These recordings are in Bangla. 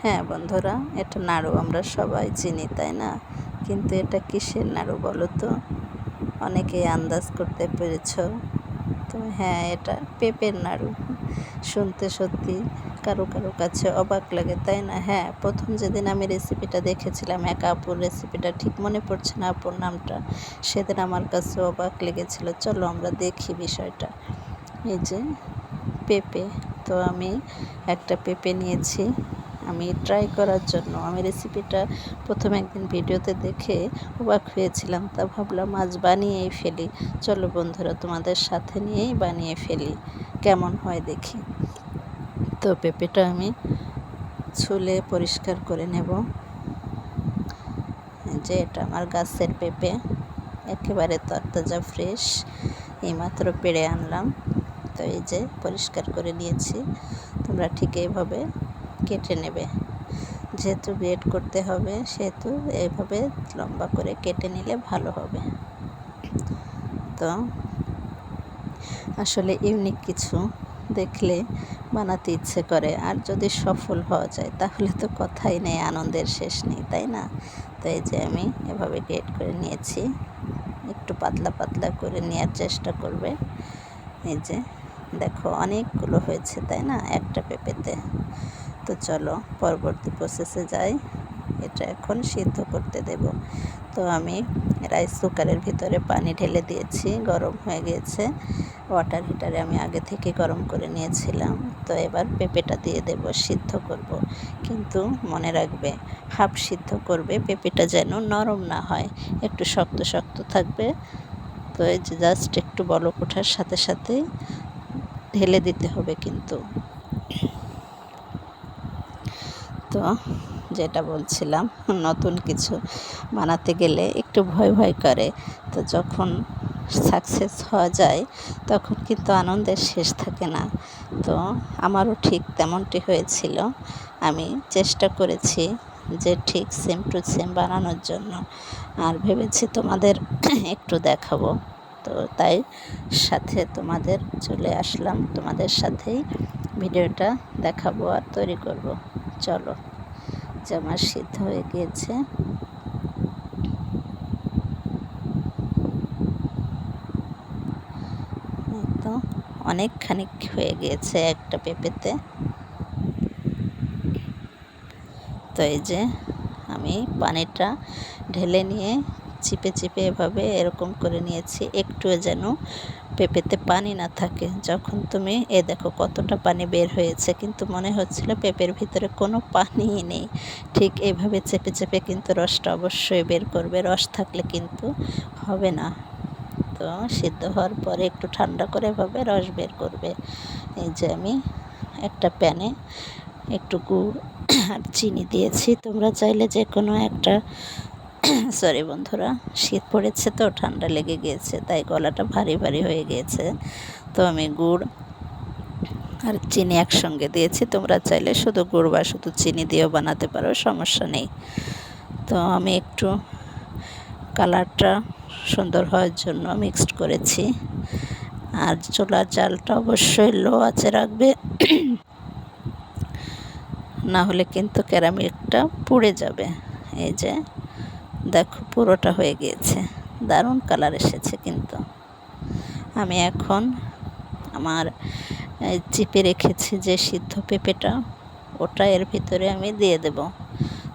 হ্যাঁ বন্ধুরা, এটা নাড়ু আমরা সবাই চিনি, তাই না? কিন্তু এটা কিসের নাড়ু বলো তো? অনেকেই আন্দাজ করতে পেরেছ। তো হ্যাঁ, এটা পেঁপের নাড়ু। শুনতে সত্যি কারো কারো কাছে অবাক লাগে, তাই না? হ্যাঁ, প্রথম যেদিন আমি রেসিপিটা দেখেছিলাম, এক আপুর রেসিপিটা ঠিক মনে পড়ছে না আপুর নামটা, সেদিন আমার কাছে অবাক লেগেছিল। চলো আমরা দেখি বিষয়টা। এই যে পেঁপে, তো আমি একটা পেঁপে নিয়েছি আমি ট্রাই করার জন্য। আমি রেসিপিটা প্রথম একদিন ভিডিওতে দেখে অবাক হয়েছিলাম, তা ভাবলাম আজ বানিয়েই ফেলি। চলো বন্ধুরা, তোমাদের সাথে নিয়েই বানিয়ে ফেলি, কেমন হয় দেখি। তো পেঁপেটা আমি ছুলে পরিষ্কার করে নেব। যে এটা আমার গাছের পেঁপে, একেবারে তরতাজা ফ্রেশ, এইমাত্র পেড়ে আনলাম। তো এই যে পরিষ্কার করে নিয়েছি। তোমরা ঠিক এইভাবে কেটে নেবে, যেহেতু গ্রেড করতে হবে সেহেতু এইভাবে লম্বা করে কেটে নিলে ভালো হবে। তো আসলে ইউনিক কিছু দেখলে বানাতে ইচ্ছে করে, আর যদি সফল হওয়া যায় তাহলে তো কথাই নেই, আনন্দের শেষ নেই, তাই না? তো এই যে আমি এভাবে গ্রেড করে নিয়েছি, একটু পাতলা পাতলা করে নেওয়ার চেষ্টা করবে। এই যে দেখো অনেকগুলো হয়েছে, তাই না, একটা পেঁপেতে। তো চলো পরবর্তী প্রসেসে যাই। এটা এখন সিদ্ধ করতে দেব। তো আমি রাইস কুকারের ভিতরে পানি ঢেলে দিয়েছি, গরম হয়ে গিয়েছে। ওয়াটার হিটারে আমি আগে থেকে গরম করে নিয়েছিলাম। তো এবার পেঁপেটা দিয়ে দেব, সিদ্ধ করব। কিন্তু মনে রাখবে, হাফ সিদ্ধ করবে, পেঁপেটা যেন নরম না হয়, একটু শক্ত শক্ত থাকবে। তো এই যে জাস্ট একটু বলক ওঠার সাথে সাথে ঢেলে দিতে হবে কিন্তু। তো যেটা বলছিলাম, নতুন কিছু বানাতে গেলে একটু ভয় ভয় করে। তো যখন সাকসেস হওয়া যায় তখন কিন্তু আনন্দের শেষ থাকে না। তো আমারও ঠিক তেমনটি হয়েছিল। আমি চেষ্টা করেছি যে ঠিক সেম টু সেম বানানোর জন্য, আর ভেবেছি তোমাদের একটু দেখাবো। তো তাই সাথে তোমাদের চলে আসলাম, তোমাদের সাথেই ভিডিওটা দেখাবো আর তৈরি করব। চলো, যে আমার সিদ্ধ হয়ে গিয়েছে। তো অনেকখানি হয়ে গিয়েছে একটা পেঁপেতে। তো এই যে আমি পানিটা ঢেলে নিয়ে চিপে চিপে এভাবে এরকম করে নিয়েছি, একটুও যেন পেঁপেতে পানি না থাকে। যখন তুমি দেখো কতটা পানি বের হয়েছে, কিন্তু মনে হচ্ছিল পেঁপের ভিতরে কোনো পানিই নেই। ঠিক এইভাবে চেপে চেপে কিন্তু রসটা অবশ্যই বের করবে, রস থাকলে কিন্তু হবে না। তো সিদ্ধ হওয়ার পরে একটু ঠান্ডা করে এভাবে রস বের করবে। এই যে আমি একটা প্যানে একটু গুড় আর চিনি দিয়েছি। তোমরা চাইলে যে কোনো একটা সরি বন্ধুরা, শীত পড়েছে তো ঠান্ডা লেগে গিয়েছে, তাই গলাটা ভারী ভারী হয়ে গিয়েছে। তো আমি গুড় আর চিনি একসঙ্গে দিয়েছি। তোমরা চাইলে শুধু গুড় বা শুধু চিনি দিয়েও বানাতে পারো, সমস্যা নেই। তো আমি একটু কালারটা সুন্দর হওয়ার জন্য মিক্সড করেছি। আর চুলার জালটা অবশ্যই লো আঁচে রাখবে, না হলে কিন্তু ক্যারামেলটা পুড়ে যাবে। এই যে দেখো পুরোটা হয়ে গিয়েছে, দারুণ কালার এসেছে কিন্তু। আমি এখন আমার চিপে রেখেছি যে সিদ্ধ পেঁপেটা, ওটা এর ভিতরে আমি দিয়ে দেব।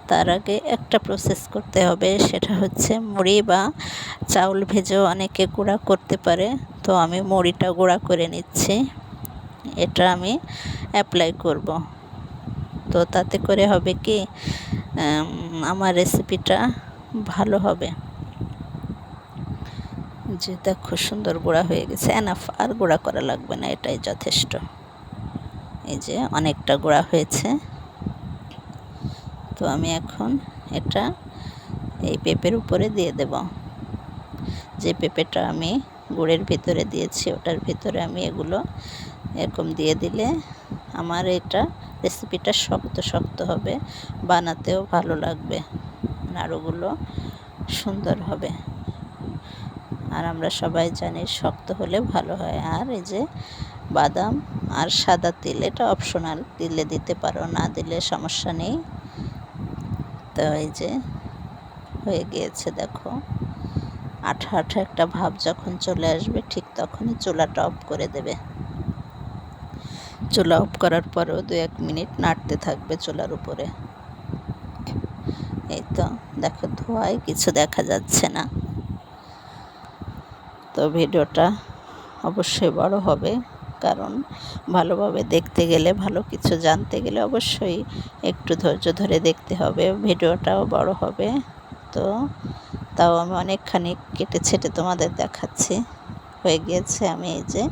তার আগে একটা প্রসেস করতে হবে, সেটা হচ্ছে মুড়ি বা চাউল ভেজেও অনেকে গুঁড়া করতে পারে। তো আমি মুড়িটা গুঁড়া করে নিচ্ছি, এটা আমি অ্যাপ্লাই করব। তো তাতে করে হবে কি, আমার রেসিপিটা ভালো হবে। যে দেখো সুন্দর গুঁড়া হয়ে গেছে, এনাফ, আর গুঁড়া করা লাগবে না, এটাই যথেষ্ট। এই যে অনেকটা গুঁড়া হয়েছে। তো আমি এখন এটা এই পেঁপের উপরে দিয়ে দেব। যে পেঁপেটা আমি গুড়ের ভিতরে দিয়েছি ওটার ভিতরে আমি এগুলো এরকম দিয়ে দিলে আমার এটা রেসিপিটা শক্ত শক্ত হবে, বানাতেও ভালো লাগবে, নাড়ুগুলো সুন্দর হবে। আর আমরা সবাই জানি শক্ত হলে ভালো হয়। আর এই যে বাদাম আর সাদা তিল, এটা অপশনাল, দিলে দিতে পারো, না দিলে সমস্যা নেই। তো এই যে হয়ে গিয়েছে, দেখো আঠা আঠা একটা ভাব যখন চলে আসবে ঠিক তখনই চুলাটা অফ করে দেবে। চুলা অফ করার পরেও 2-1 মিনিট নাড়তে থাকবে চুলার উপরে। এই তো দেখো ধোঁয়ায় কিছু দেখা যাচ্ছে না। তো ভিডিওটা অবশ্যই বড় হবে, কারণ ভালোভাবে দেখতে গেলে, ভালো কিছু জানতে গেলে অবশ্যই একটু ধৈর্য ধরে দেখতে হবে। ভিডিওটাও বড় হবে। তো তাও আমি অনেকখানি কেটে ছেটে তোমাদের দেখাচ্ছি। হয়ে গিয়েছে, আমি এই যে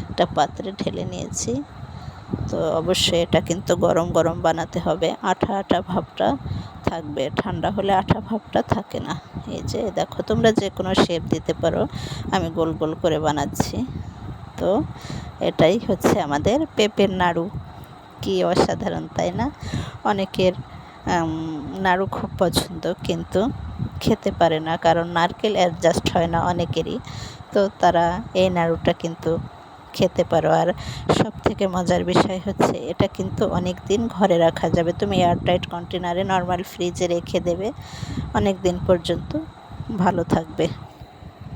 একটা পাত্রে ঢেলে নিয়েছি। তো অবশ্যই এটা কিন্তু গরম গরম বানাতে হবে, আঠা আঠা ভাবটা থাকবে, ঠান্ডা হলে আঠা ভাবটা থাকে না। এই যে দেখো, তোমরা যে কোনো শেপ দিতে পারো, আমি গোল গোল করে বানাচ্ছি। তো এটাই হচ্ছে আমাদের পেঁপের নাড়ু। কি অসাধারণ, তাই না? অনেকের নাড়ু খুব পছন্দ, কিন্তু খেতে পারে না, কারণ নারকেল অ্যাডজাস্ট হয় না অনেকেরই। তো তারা এই নাড়ুটা কিন্তু খেতে পারো। আর সবথেকে মজার বিষয় হচ্ছে এটা কিন্তু অনেক দিন ঘরে রাখা যাবে। তুমি এয়ারটাইট কন্টেনারে নর্মাল ফ্রিজে রেখে দেবে, অনেক দিন পর্যন্ত ভালো থাকবে।